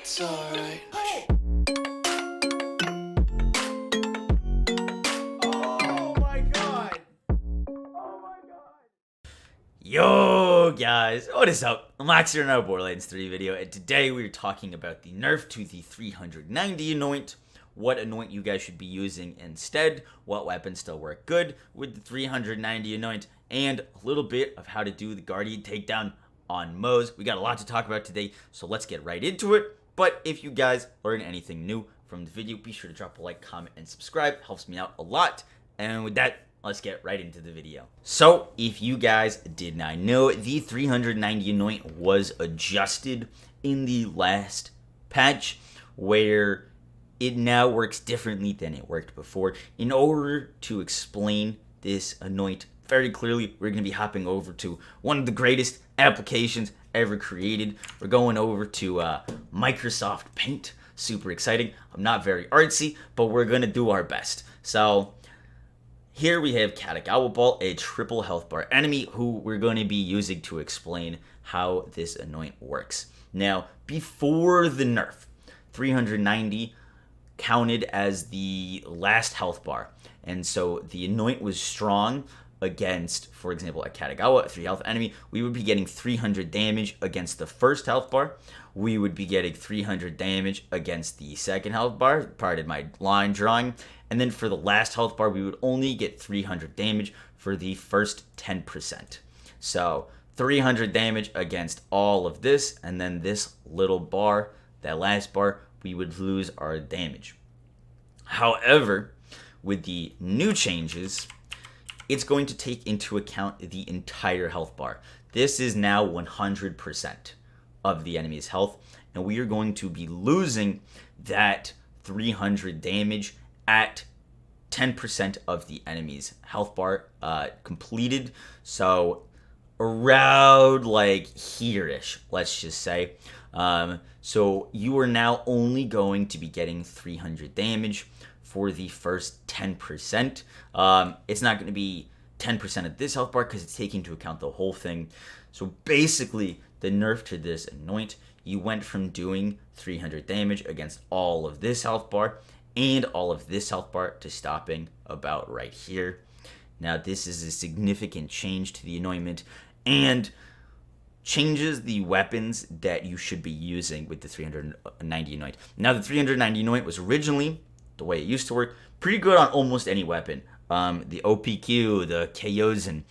It's alright. Oh my god! Oh my god! Yo guys, what is up? I'm Max here in our Borderlands 3 video, and today we're talking about the nerf to the 390 anoint, what anoint you guys should be using instead, what weapons still work good with the 390 anoint, and a little bit of how to do the Guardian takedown on Moze. We got a lot to talk about today, so let's get right into it. But if you guys learn anything new from the video, be sure to drop a like, comment, and subscribe. It helps me out a lot. And with that, let's get right into the video. So, if you guys did not know, the 390 anoint was adjusted in the last patch, where it now works differently than it worked before. In order to explain this anoint very clearly, we're going to be hopping over to one of the greatest applications ever created. We're going over to Microsoft Paint. Super exciting. I'm not very artsy, but we're going to do our best. So here we have TAKEDOWN Ball, a triple health bar enemy who we're going to be using to explain how this anoint works. Now, before the nerf, 390 counted as the last health bar, and so the anoint was strong against, for example, a TAKEDOWN, a 3 health enemy. We would be getting 300 damage against the first health bar. We would be getting 300 damage against the second health bar, pardon my line drawing. And then for the last health bar, we would only get 300 damage for the first 10%. So 300 damage against all of this, and then this little bar, that last bar, we would lose our damage. However, with the new changes, it's going to take into account the entire health bar. This is now 100% of the enemy's health, and we are going to be losing that 300 damage at 10% of the enemy's health bar completed. So around like here-ish, let's just say. So you are now only going to be getting 300 damage for the first 10%. It's not going to be 10% of this health bar because it's taking into account the whole thing. So basically, the nerf to this anoint, you went from doing 300 damage against all of this health bar and all of this health bar to stopping about right here. Now, this is a significant change to the anointment and changes the weapons that you should be using with the 390 anoint. Now, the 390 anoint was originally, the way it used to work, pretty good on almost any weapon. The OPQ, the KOs, and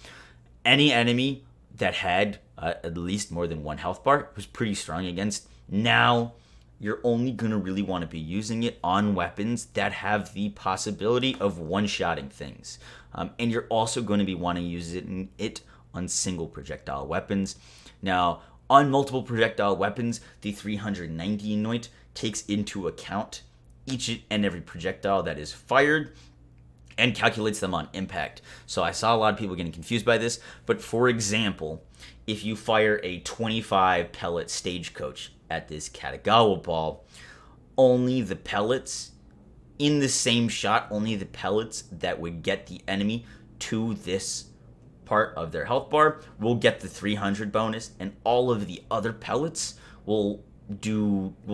any enemy that had at least more than one health bar was pretty strong against. Now, you're only going to really want to be using it on weapons that have the possibility of one-shotting things. And you're also going to be wanting to use it on single projectile weapons. Now, on multiple projectile weapons, the 390 anoint takes into account each and every projectile that is fired and calculates them on impact. So I saw a lot of people getting confused by this, but for example, if you fire a 25 pellet stagecoach at this TAKEDOWN ball, only the pellets in the same shot, only the pellets that would get the enemy to this part of their health bar will get the 300 bonus, and all of the other pellets will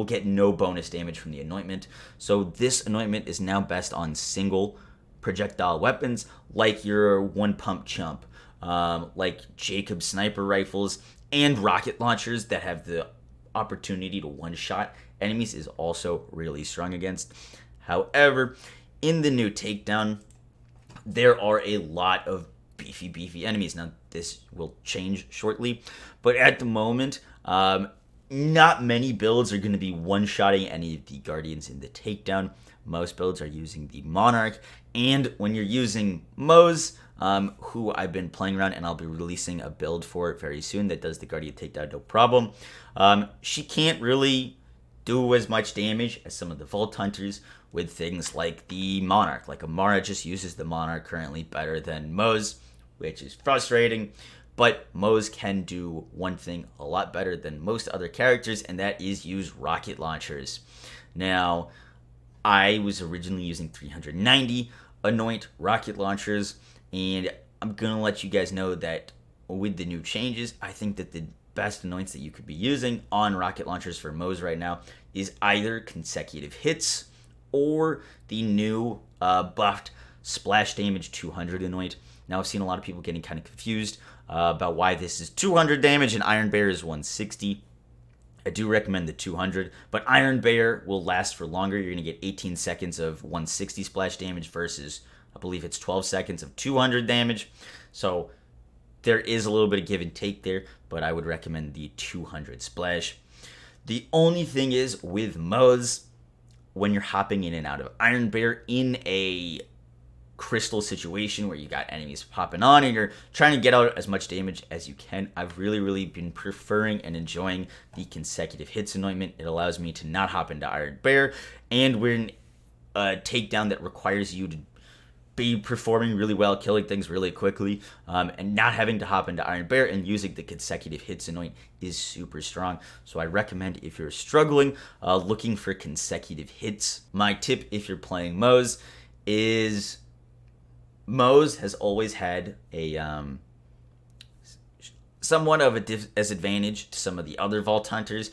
get no bonus damage from the anointment. So this anointment is now best on single projectile weapons like your one pump chump, like Jacob sniper rifles, and rocket launchers that have the opportunity to one shot enemies is also really strong against. However, in the new takedown, there are a lot of beefy enemies. Now this will change shortly, but at the moment, not many builds are going to be one-shotting any of the Guardians in the takedown. Most builds are using the Monarch, and when you're using Moze, who I've been playing around and I'll be releasing a build for it very soon that does the Guardian takedown no problem, she can't really do as much damage as some of the Vault Hunters with things like the Monarch. Like Amara just uses the Monarch currently better than Moze, which is frustrating. But Moze can do one thing a lot better than most other characters, and that is use rocket launchers. Now, I was originally using 390 anoint rocket launchers, and I'm going to let you guys know that with the new changes, I think that the best anoints that you could be using on rocket launchers for Moze right now is either consecutive hits or the new buffed splash damage 200 anoint. Now, I've seen a lot of people getting kind of confused about why this is 200 damage and Iron Bear is 160. I do recommend the 200, but Iron Bear will last for longer. You're going to get 18 seconds of 160 splash damage versus, I believe it's 12 seconds of 200 damage. So there is a little bit of give and take there, but I would recommend the 200 splash. The only thing is with Moze, when you're hopping in and out of Iron Bear in a crystal situation where you got enemies popping on and you're trying to get out as much damage as you can, I've really been preferring and enjoying the consecutive hits anointment. It allows me to not hop into Iron Bear, and we're in a takedown that requires you to be performing really well, killing things really quickly, and not having to hop into Iron Bear, and using the consecutive hits anoint is super strong. So I recommend, if you're struggling, looking for consecutive hits. My tip if you're playing Moze is Moze has always had a somewhat of a disadvantage to some of the other Vault Hunters.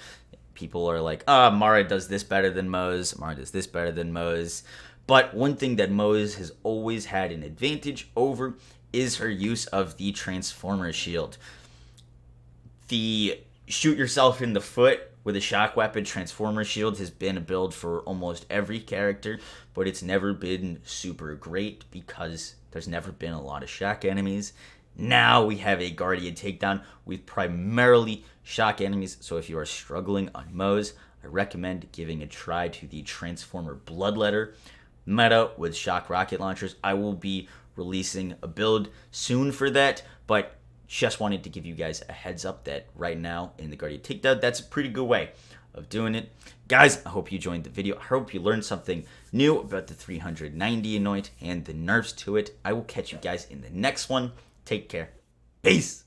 People are like, Amara does this better than Moze, Amara does this better than Moze. But one thing that Moze has always had an advantage over is her use of the Transformer Shield. The shoot yourself in the foot with a shock weapon Transformer Shield has been a build for almost every character, but it's never been super great because there's never been a lot of shock enemies. Now we have a Guardian takedown with primarily shock enemies, so if you are struggling on Moze, I recommend giving a try to the Transformer Bloodletter meta with shock rocket launchers. I will be releasing a build soon for that, but just wanted to give you guys a heads up that right now in the Guardian takedown, that's a pretty good way of doing it. Guys, I hope you enjoyed the video. I hope you learned something new about the 390 anoint and the nerfs to it. I will catch you guys in the next one. Take care. Peace.